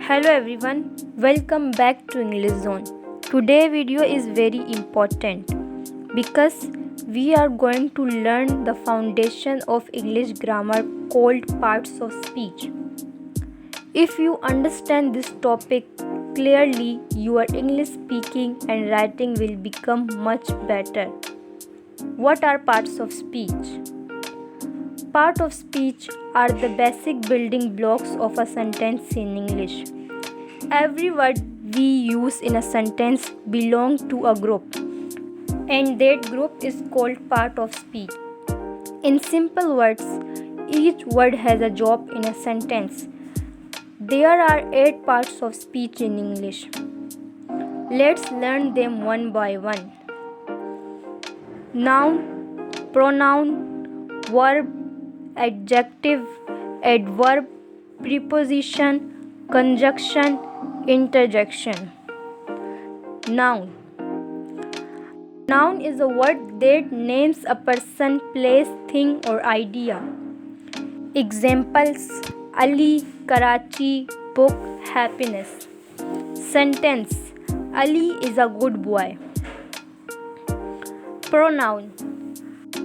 Hello everyone, welcome back to English Zone. Today video is very important because we are going to learn the foundation of English grammar called parts of speech. If you understand this topic clearly, your English speaking and writing will become much better. What are parts of speech? Part of speech are the basic building blocks of a sentence in English. Every word we use in a sentence belongs to a group, and that group is called part of speech. In simple words, each word has a job in a sentence. There are 8 parts of speech in English. Let's learn them one by one. Noun, pronoun, verb, adjective, adverb, preposition, conjunction, interjection. Noun. Noun is a word that names a person, place, thing or idea. Examples: Ali, Karachi, book, happiness. Sentence: Ali is a good boy. Pronoun.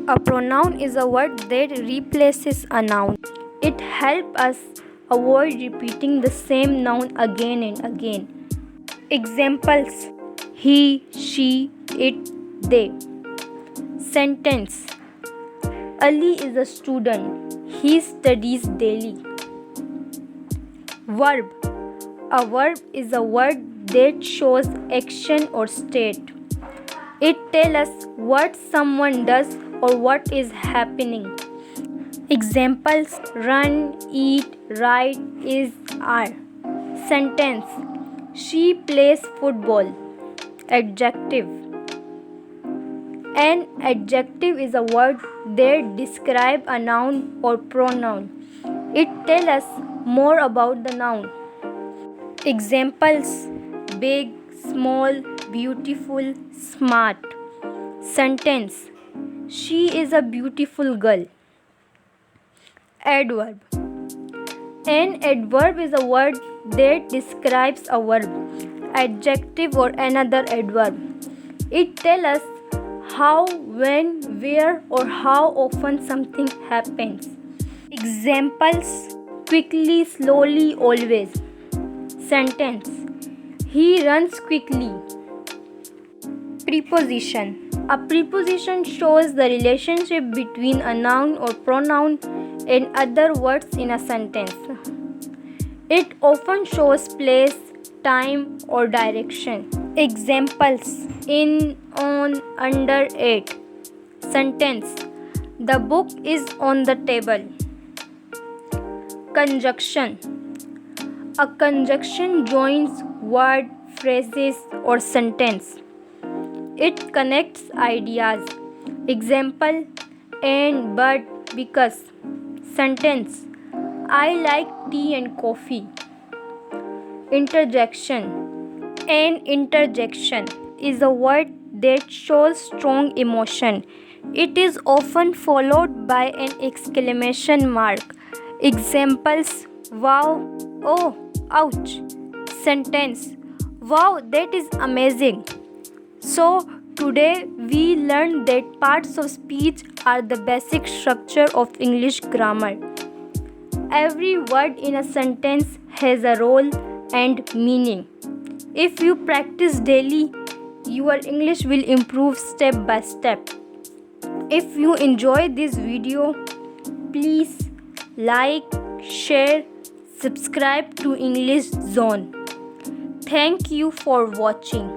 A pronoun is a word that replaces a noun. It helps us avoid repeating the same noun again and again. Examples: he, she, it, they. Sentence: Ali is a student. He studies daily. Verb. A verb is a word that shows action or state. It tells us what someone does or what is happening. Examples: run, eat, write, is, are. Sentence: she plays football. Adjective. An adjective is a word that describes a noun or pronoun. It tells us more about the noun. Examples: big, small, beautiful, smart. Sentence: she is a beautiful girl. Adverb. An adverb is a word that describes a verb, adjective or another adverb. It tells us how, when, where or how often something happens. Examples: quickly, slowly, always. Sentence: he runs quickly. Preposition. A preposition shows the relationship between a noun or pronoun and other words in a sentence. It often shows place, time, or direction. Examples: in, on, under, at. Sentence: the book is on the table. Conjunction. A conjunction joins word, phrases, or sentence. It connects ideas. Example: and, but, because. Sentence: I like tea and coffee. Interjection. An interjection is a word that shows strong emotion. It is often followed by an exclamation mark. Examples: wow, oh, ouch. Sentence: wow, that is amazing. So, today we learned that parts of speech are the basic structure of English grammar. Every word in a sentence has a role and meaning. If you practice daily, your English will improve step by step. If you enjoy this video, please like, share, subscribe to English Zone. Thank you for watching.